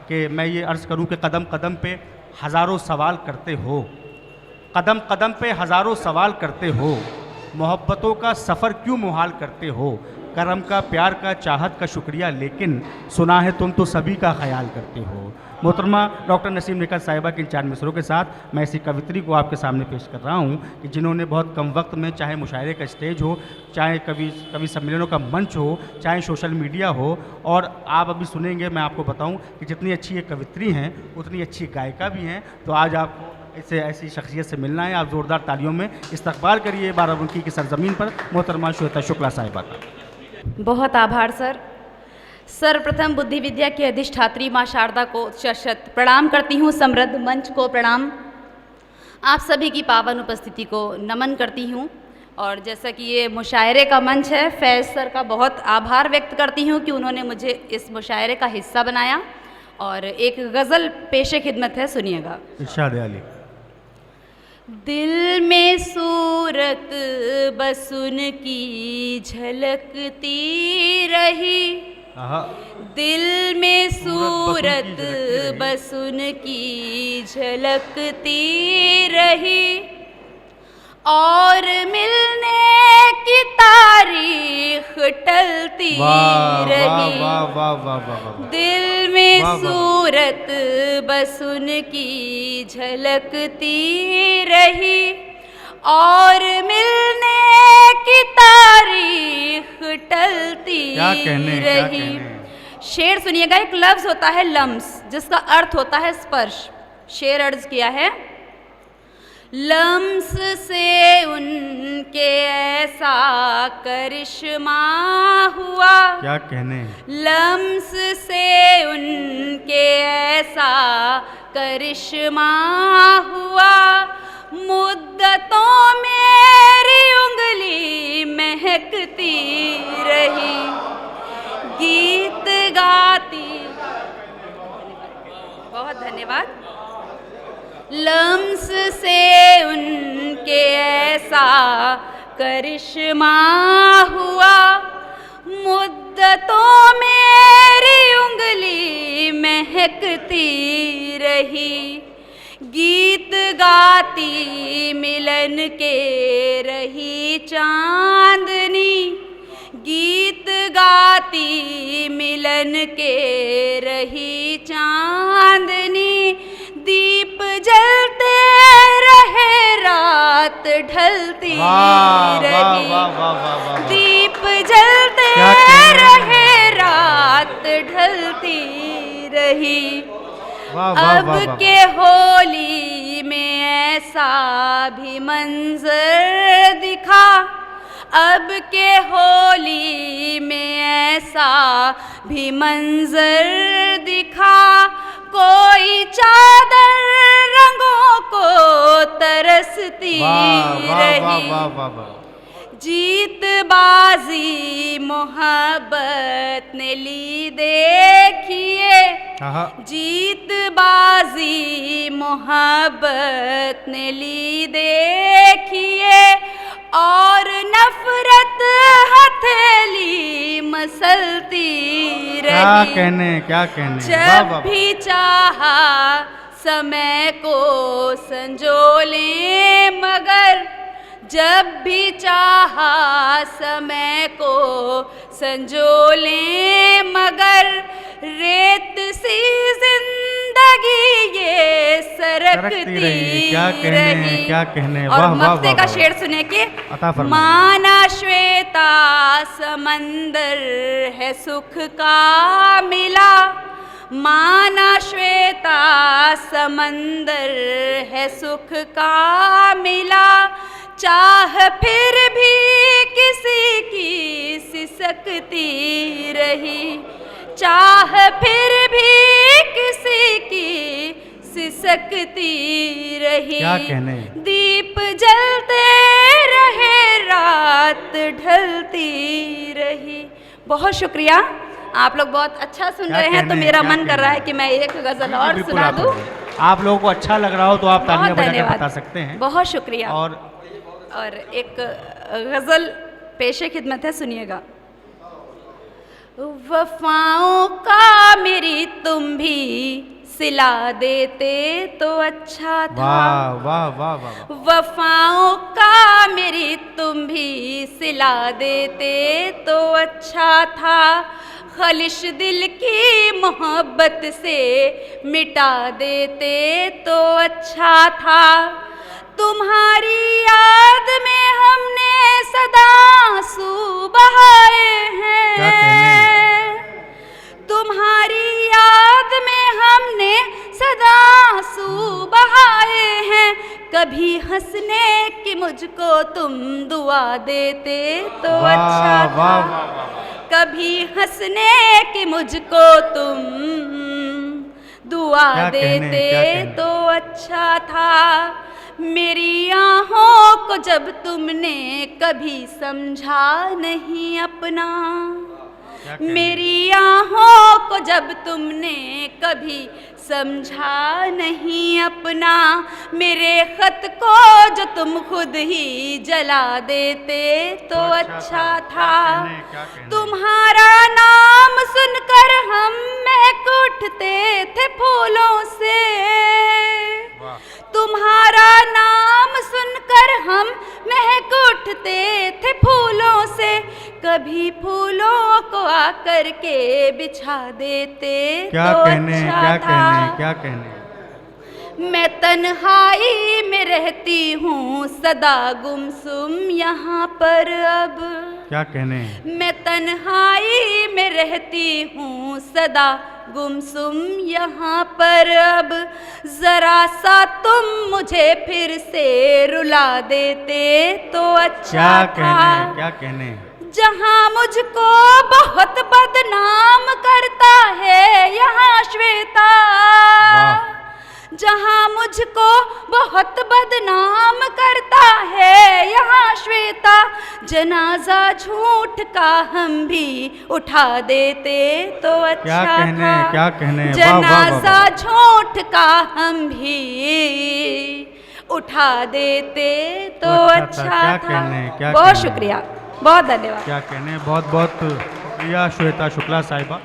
कि मैं ये अर्ज़ करूं कि कदम कदम पे हज़ारों सवाल करते हो, कदम कदम पे हज़ारों सवाल करते हो, मोहब्बतों का सफ़र क्यों मुहाल करते हो, करम का, प्यार का, चाहत का शुक्रिया, लेकिन सुना है तुम तो सभी का ख्याल करते हो। मोहतरमा डॉक्टर नसीम निकल साहिबा के इन 4 मिसरों के साथ मैं इसी कवित्री को आपके सामने पेश कर रहा हूँ कि जिन्होंने बहुत कम वक्त में, चाहे मुशायरे का स्टेज हो, चाहे कवि सम्मेलनों का मंच हो, चाहे सोशल मीडिया हो, और आप अभी सुनेंगे, मैं आपको बताऊँ कि जितनी अच्छी ये कवित्री हैं उतनी अच्छी गायिका भी हैं। तो आज आपको इससे ऐसी शख्सियत से मिलना है। आप ज़ोरदार तालियों में इस्तकबाल करिए बाराबंकी की सरजमीन पर मोहतरमा श्वेता शुक्ला साहिबा का। बहुत आभार सर। सर्वप्रथम बुद्धि विद्या की अधिष्ठात्री माँ शारदा को शत प्रणाम करती हूँ, समृद्ध मंच को प्रणाम, आप सभी की पावन उपस्थिति को नमन करती हूँ। और जैसा कि ये मुशायरे का मंच है, फैज़ सर का बहुत आभार व्यक्त करती हूँ कि उन्होंने मुझे इस मुशायरे का हिस्सा बनाया। और एक गज़ल पेशे खिदमत है, सुनिएगा। इरशाद अली। दिल में सूरत बस उनकी झलकती रही, दिल में सूरत बस उनकी झलकती रही, और मिलने की तारीख टलती रही। दिल में सूरत बस उनकी झलकती रही, और मिलने की तारीख टलती रही। शेर सुनिएगा। एक लफ्ज होता है लम्स, जिसका अर्थ होता है स्पर्श। शेर अर्ज किया है, लम्स से उनके ऐसा करिश्मा हुआ, क्या कहने, लम्स से उनके ऐसा करिश्मा हुआ, मुद्दतों मेरी उंगली महकती रही, गीत गाती। बहुत धन्यवाद। लम्स से उनके ऐसा करिश्मा हुआ, मुद्दतों मेरी उंगली महकती रही, गीत गाती मिलन के रही चांदनी, गीत गाती मिलन के रही चांदनी, दीप जलते रहे रात ढलती रही, दीप जलते रहे रात ढलती रही। अब के होली में ऐसा भी मंजर दिखा, अब के होली में ऐसा भी मंजर दिखा, कोई चादर रंगों को तरसती रही, जीत बाजी मोहब्बत ने ली देखिए, जीत बाजी मोहब्बत ने ली देखिए, और नफरत हथेली मसलती रही। क्या कहने जब भी चाहा समय को संजोले, मगर जब भी चाहा समय को संजोले, मगर रेत सी जिंदगी ये सरकती रही। क्या कहने। और मक्ते का शेर सुने कि माना श्वेता समंदर है सुख का मिला, माना श्वेता समंदर है सुख का मिला, चाह फिर भी किसी की सिसकती रही, चाह फिर भी किसी की सिसकती रही। क्या कहने। दीप जलते रहे रात ढलती रही। बहुत शुक्रिया, आप लोग बहुत अच्छा सुन रहे हैं, तो मेरा मन कर रहा है कि मैं एक गजल और सुना दूं। आप लोगों को अच्छा लग रहा हो तो आप तालियां बजा के बता सकते हैं। बहुत शुक्रिया। और एक गजल पेशे खिदमत है, सुनिएगा। वफाओं का मेरी तुम भी सिला देते तो अच्छा था। वाह वाह वाह वाह। वफाओं का मेरी तुम भी सिला देते तो अच्छा था। खलिश दिल की मोहब्बत से मिटा देते तो अच्छा था। तुम्हारी याद में हमने सदा आंसू बहाए क्या कहने। हैं। तुम्हारी याद में हमने सदा आंसू बहाए हैं। कभी हंसने की मुझको तुम दुआ देते तो वाह अच्छा वाह था। वाह वाह। कभी हंसने की मुझको तुम दुआ क्या कहने, देते क्या कहने। तो अच्छा था। मेरी आहों को जब तुमने कभी समझा नहीं अपना। क्या कहने। मेरी आहों को जब तुमने कभी समझा नहीं अपना। मेरे खत को जो तुम खुद ही जला देते तो अच्छा था। क्या कहने। तुम्हारा नाम सुनकर हम महक उठते थे फूलों से। वाह। तुम्हारा नाम सुनकर हम महक उठते थे फूलों से। कभी फूलों को आकर के बिछा देते क्या तो कहने, अच्छा क्या था। कहने, क्या कहने। मैं तन्हाई में रहती हूँ सदा गुमसुम यहाँ पर अब। क्या कहने। मैं तन्हाई में रहती हूँ सदा गुमसुम यहाँ पर अब। जरा सा तुम मुझे फिर से रुला देते तो अच्छा क्या था। कहने, क्या कहने। जहाँ मुझको बहुत बदनाम करता है यहाँ श्वेता। वाह। जहाँ मुझको बहुत बदनाम करता है यहाँ श्वेता। जनाजा झूठ का हम भी उठा देते तो अच्छा क्या कहने, था। क्या कहने। वाह वाह वाह जनाजा वाह। झूठ का हम भी उठा देते तो तो अच्छा था। अच्छा क्या था। कहने, क्या बहुत कहने। शुक्रिया, बहुत धन्यवाद। क्या कहने। बहुत बहुत शुक्रिया श्वेता शुक्ला साहिबा।